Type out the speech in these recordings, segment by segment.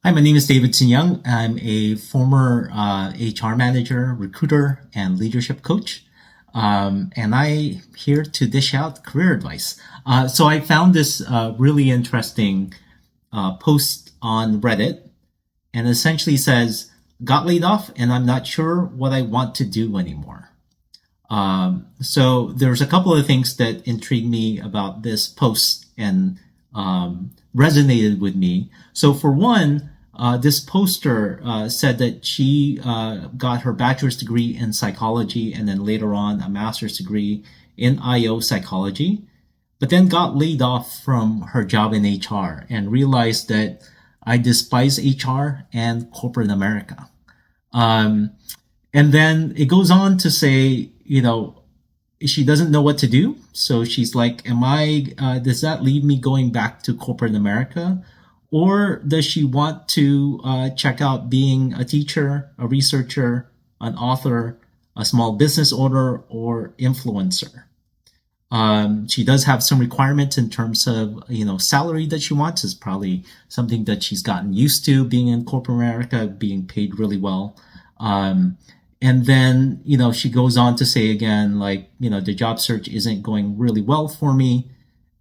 Hi, my name is David Young. I'm a former HR manager, recruiter, and leadership coach. And I'm here to dish out career advice. So I found this really interesting post on Reddit and essentially says, got laid off and I'm not sure what I want to do anymore. So there's a couple of things that intrigued me about this post and resonated with me. So for one, this poster said that she got her bachelor's degree in psychology and then later on a master's degree in IO psychology, but then got laid off from her job in HR and realized that I despise HR and corporate America. Um, and then it goes on to say, she doesn't know what to do. So she's like, does that leave me going back to corporate America? Or does she want to check out being a teacher, a researcher, an author, a small business owner, or influencer? She does have some requirements in terms of, salary that she wants. Is probably something that she's gotten used to being in corporate America, being paid really well. Um, and then, she goes on to say again, like, the job search isn't going really well for me.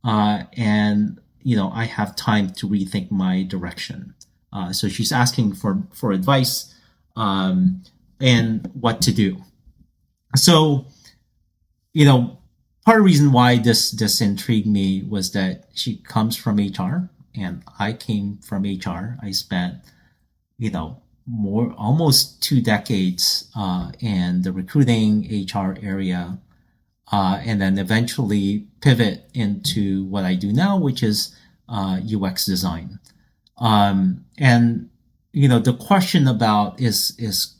And, I have time to rethink my direction. So she's asking for advice and what to do. So, you know, part of the reason why this intrigued me was that she comes from HR and I came from HR. I spent, more almost 2 decades in the recruiting HR area, and then eventually pivot into what I do now, which is UX design. And the question about is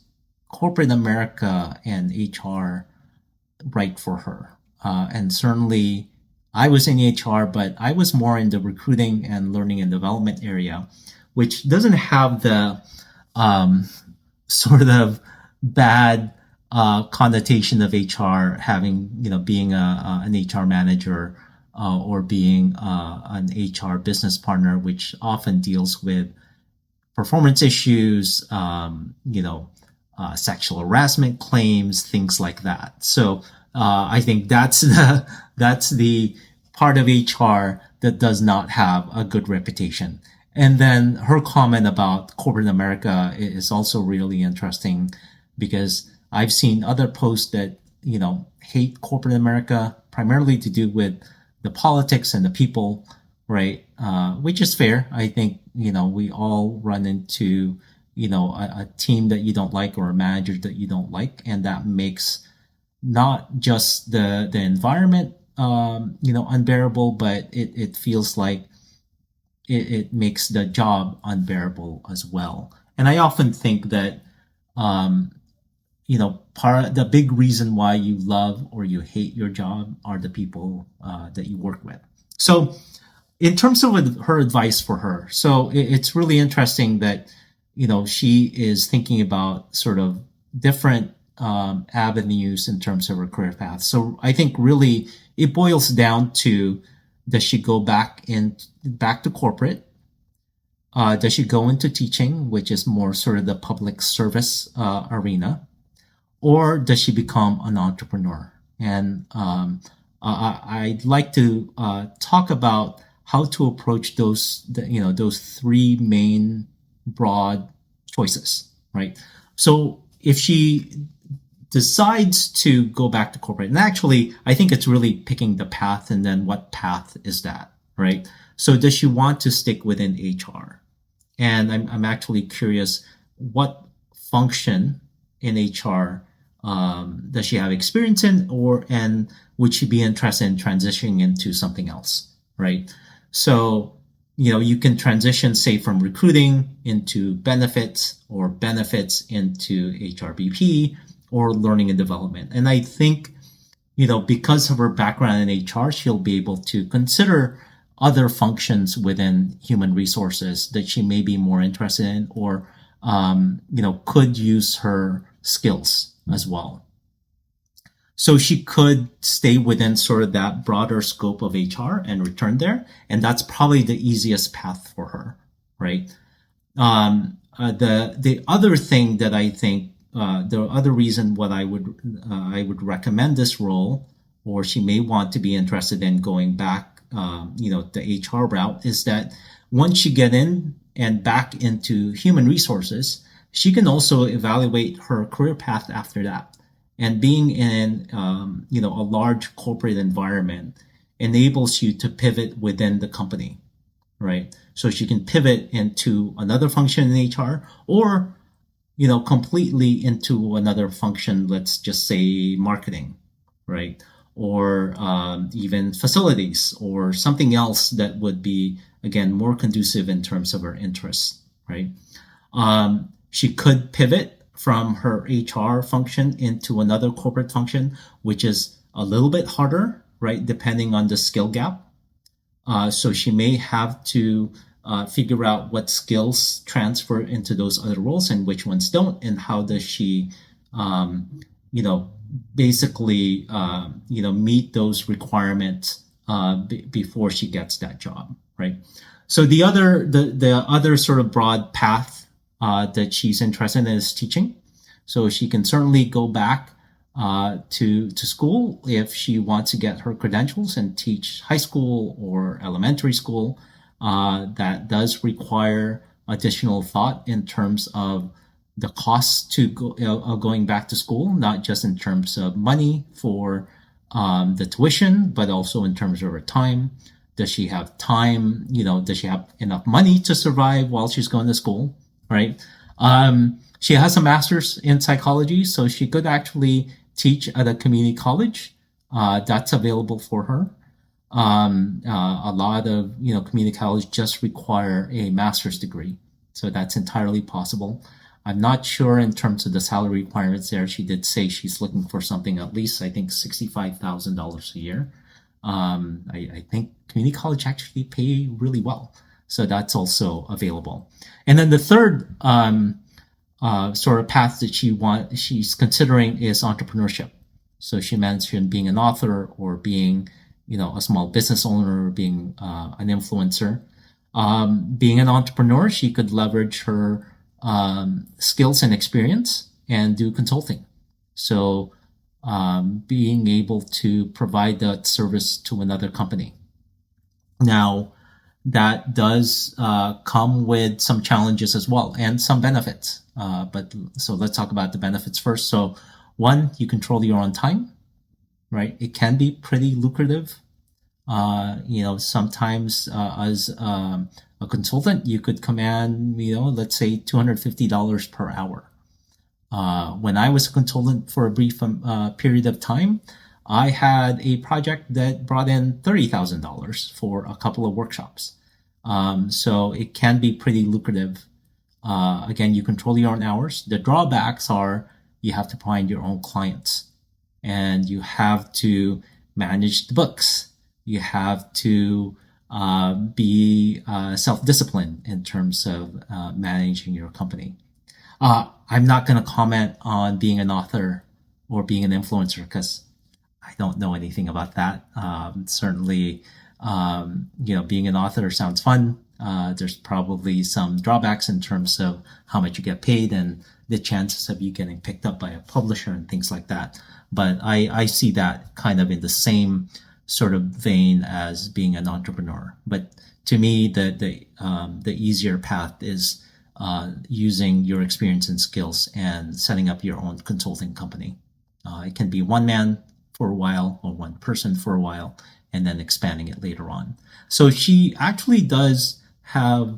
corporate America and HR right for her? And certainly, I was in HR, but I was more in the recruiting and learning and development area, which doesn't have the um, sort of bad connotation of HR having, being an HR manager or being an HR business partner, which often deals with performance issues, sexual harassment claims, things like that. So I think that's the part of HR that does not have a good reputation. And then her comment about corporate America is also really interesting because I've seen other posts that hate corporate America primarily to do with the politics and the people, right? Which is fair. I think we all run into a team that you don't like or a manager that you don't like, and that makes not just the environment unbearable, but it feels like it makes the job unbearable as well. And I often think that um, part the big reason why you love or you hate your job are the people that you work with. So in terms of her advice for her, so it's really interesting that she is thinking about sort of different avenues in terms of her career path. So I think really it boils down to, does she go back to corporate? Does she go into teaching, which is more sort of the public service arena, or does she become an entrepreneur? And I'd like to talk about how to approach those three main broad choices, right? So if she decides to go back to corporate, and actually, I think it's really picking the path, and then what path is that, right? So does she want to stick within HR? And I'm actually curious, what function in HR does she have experience in, and would she be interested in transitioning into something else, right? So, you can transition, say, from recruiting into benefits or benefits into HRBP or learning and development. And I think, because of her background in HR, she'll be able to consider other functions within human resources that she may be more interested in or, could use her skills as well. So she could stay within sort of that broader scope of HR and return there. And that's probably the easiest path for her, right? The other thing that I think, the other reason what I would recommend this role, or she may want to be interested in going back, the HR route, is that once you get in and back into human resources, she can also evaluate her career path after that. And being in, a large corporate environment enables you to pivot within the company, right? So she can pivot into another function in HR, or, completely into another function. Let's just say marketing, right? Or even facilities, or something else that would be, again, more conducive in terms of her interests, right? She could pivot from her HR function into another corporate function, which is a little bit harder, right? Depending on the skill gap. So she may have to figure out what skills transfer into those other roles and which ones don't, and how does she, basically, meet those requirements before she gets that job, right? So the other sort of broad path that she's interested in is teaching. So she can certainly go back to school if she wants to get her credentials and teach high school or elementary school. That does require additional thought in terms of the costs to going back to school, not just in terms of money for the tuition, but also in terms of her time. Does she have time? Does she have enough money to survive while she's going to school, right? She has a master's in psychology, so she could actually teach at a community college. That's available for her. A lot of, community college just require a master's degree. So that's entirely possible. I'm not sure in terms of the salary requirements there. She did say she's looking for something at least, I think, $65,000 a year. I think community college actually pay really well. So that's also available. And then the third sort of path that she's considering is entrepreneurship. So she mentioned being an author, or being, a small business owner, or being an influencer. Being an entrepreneur, she could leverage her skills and experience and do consulting. So being able to provide that service to another company. Now, that does come with some challenges as well, and some benefits. But so let's talk about the benefits first. So one, you control your own time, right? It can be pretty lucrative. Sometimes as a consultant, you could command, let's say $250 per hour. When I was a consultant for a brief period of time, I had a project that brought in $30,000 for a couple of workshops. So it can be pretty lucrative. Again, you control your own hours. The drawbacks are you have to find your own clients, and you have to manage the books. You have to be self-disciplined in terms of managing your company. I'm not going to comment on being an author or being an influencer, because I don't know anything about that. Certainly, being an author sounds fun. There's probably some drawbacks in terms of how much you get paid and the chances of you getting picked up by a publisher and things like that. But I see that kind of in the same sort of vein as being an entrepreneur. But to me, the easier path is using your experience and skills and setting up your own consulting company. It can be one man for a while, or one person for a while, and then expanding it later on. So she actually does have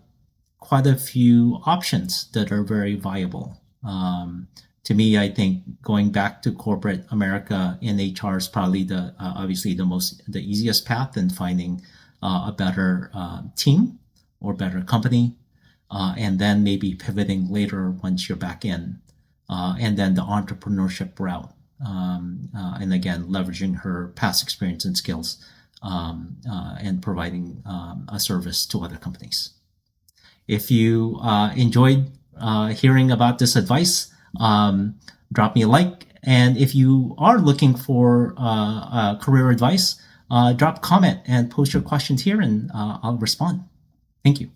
quite a few options that are very viable. To me, I think going back to corporate America in HR is probably obviously the easiest path, in finding a better team or better company, and then maybe pivoting later once you're back in, and then the entrepreneurship route, and again leveraging her past experience and skills, and providing a service to other companies. If you enjoyed hearing about this advice, drop me a like. And if you are looking for career advice, drop a comment and post your questions here, and I'll respond. Thank you.